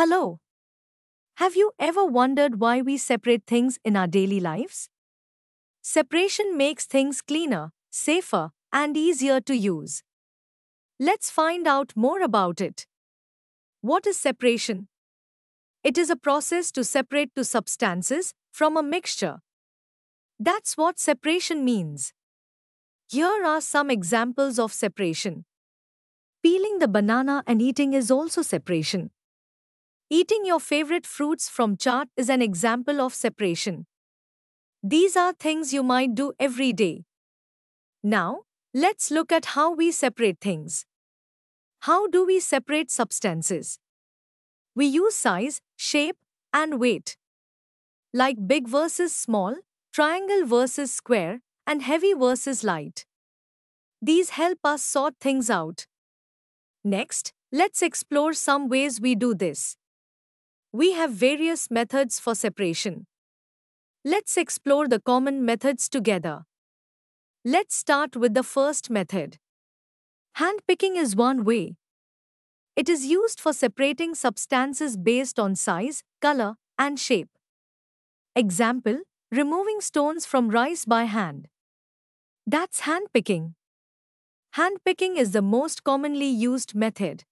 Hello. Have you ever wondered why we separate things in our daily lives? Separation makes things cleaner, safer, and easier to use. Let's find out more about it. What is separation? It is a process to separate two substances from a mixture. That's what separation means. Here are some examples of separation. Peeling the banana and eating is also separation. Eating your favorite fruits from chart is an example of separation. These are things you might do every day. Now, let's look at how we separate things. How do we separate substances? We use size, shape, and weight. Like big versus small, triangle versus square, and heavy versus light. These help us sort things out. Next, let's explore some ways we do this. We have various methods for separation. Let's explore the common methods together. Let's start with the first method. Handpicking is one way. It is used for separating substances based on size, color, and shape. Example, removing stones from rice by hand. That's handpicking. Handpicking is the most commonly used method.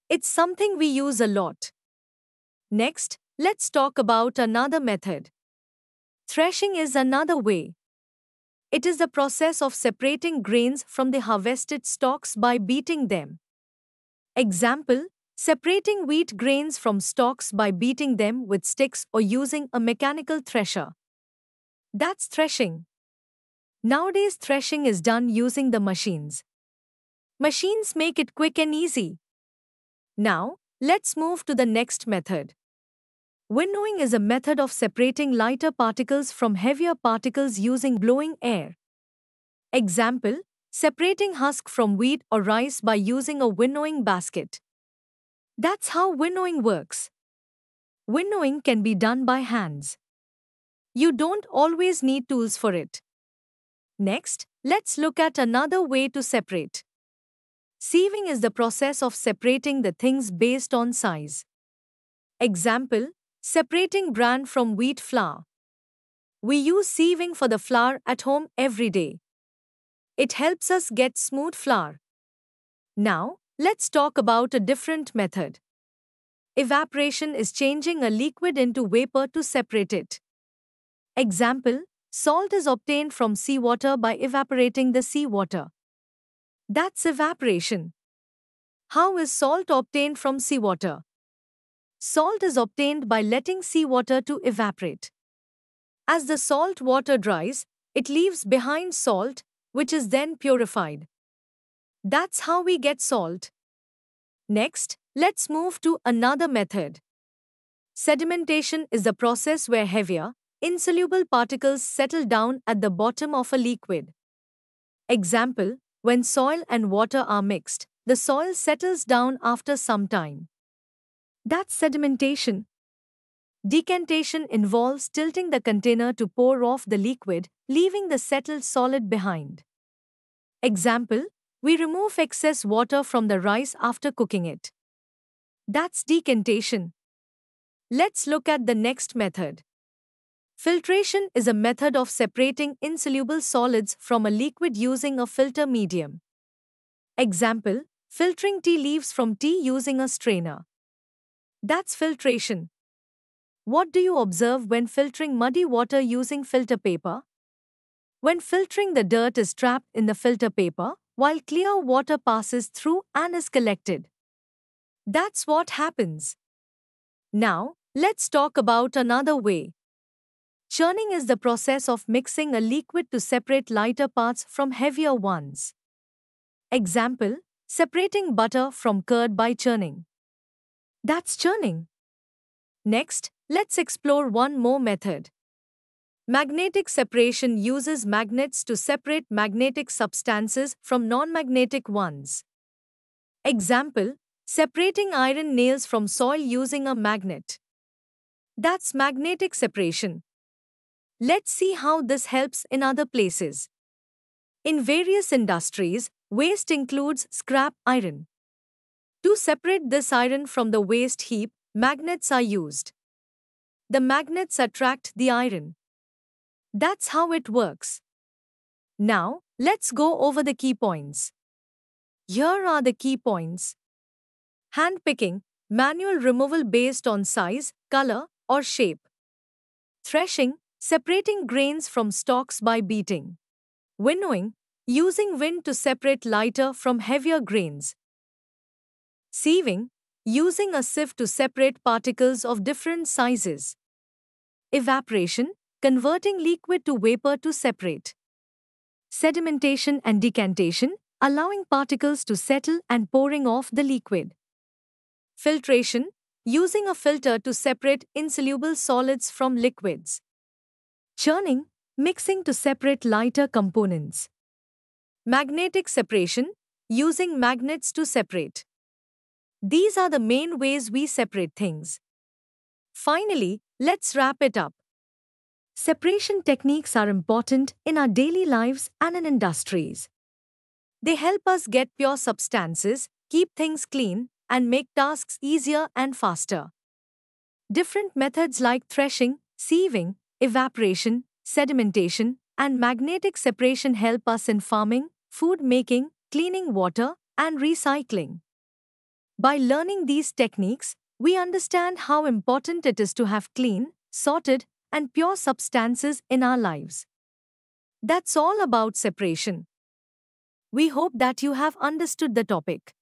It's something we use a lot. Next, let's talk about another method. Threshing is another way. It is the process of separating grains from the harvested stalks by beating them. Example, separating wheat grains from stalks by beating them with sticks or using a mechanical thresher. That's threshing. Nowadays, threshing is done using the machines. Machines make it quick and easy. Now, let's move to the next method. Winnowing is a method of separating lighter particles from heavier particles using blowing air. Example, separating husk from wheat or rice by using a winnowing basket. That's how winnowing works. Winnowing can be done by hands. You don't always need tools for it. Next, let's look at another way to separate. Sieving is the process of separating the things based on size. Example, separating bran from wheat flour. We use sieving for the flour at home every day. It helps us get smooth flour. Now, let's talk about a different method. Evaporation is changing a liquid into vapor to separate it. Example, salt is obtained from seawater by evaporating the seawater. That's evaporation. How is salt obtained from seawater? Salt is obtained by letting seawater to evaporate. As the salt water dries, it leaves behind salt, which is then purified. That's how we get salt. Next, let's move to another method. Sedimentation is the process where heavier, insoluble particles settle down at the bottom of a liquid. Example, when soil and water are mixed, the soil settles down after some time. That's sedimentation. Decantation involves tilting the container to pour off the liquid, leaving the settled solid behind. Example, we remove excess water from the rice after cooking it. That's decantation. Let's look at the next method. Filtration is a method of separating insoluble solids from a liquid using a filter medium. Example, filtering tea leaves from tea using a strainer. That's filtration. What do you observe when filtering muddy water using filter paper? When filtering, the dirt is trapped in the filter paper, while clear water passes through and is collected. That's what happens. Now, let's talk about another way. Churning is the process of mixing a liquid to separate lighter parts from heavier ones. Example, separating butter from curd by churning. That's churning. Next, let's explore one more method. Magnetic separation uses magnets to separate magnetic substances from non-magnetic ones. Example, separating iron nails from soil using a magnet. That's magnetic separation. Let's see how this helps in other places. In various industries, waste includes scrap iron. To separate this iron from the waste heap, Magnets are used. The magnets attract the iron. That's how it works. Now, let's go over the key points. Here are the key points. Hand picking, manual removal based on size, color, or shape. Threshing, separating grains from stalks by beating. Winnowing, using wind to separate lighter from heavier grains. Sieving, using a sieve to separate particles of different sizes. Evaporation, converting liquid to vapor to separate. Sedimentation and decantation, allowing particles to settle and pouring off the liquid. Filtration, using a filter to separate insoluble solids from liquids. Churning, mixing to separate lighter components. Magnetic separation, using magnets to separate. These are the main ways we separate things. Finally, let's wrap it up. Separation techniques are important in our daily lives and in industries. They help us get pure substances, keep things clean, and make tasks easier and faster. Different methods like threshing, sieving, evaporation, sedimentation, and magnetic separation help us in farming, food making, cleaning water, and recycling. By learning these techniques, we understand how important it is to have clean, sorted, and pure substances in our lives. That's all about separation. We hope that you have understood the topic.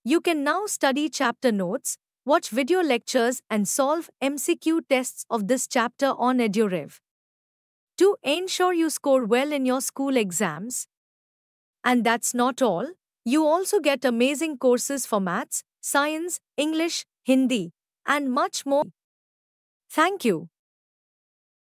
You can now study chapter notes, watch video lectures, and solve MCQ tests of this chapter on EduRev. To ensure you score well in your school exams. And that's not all, you also get amazing courses for maths, science, English, Hindi, and much more. Thank you.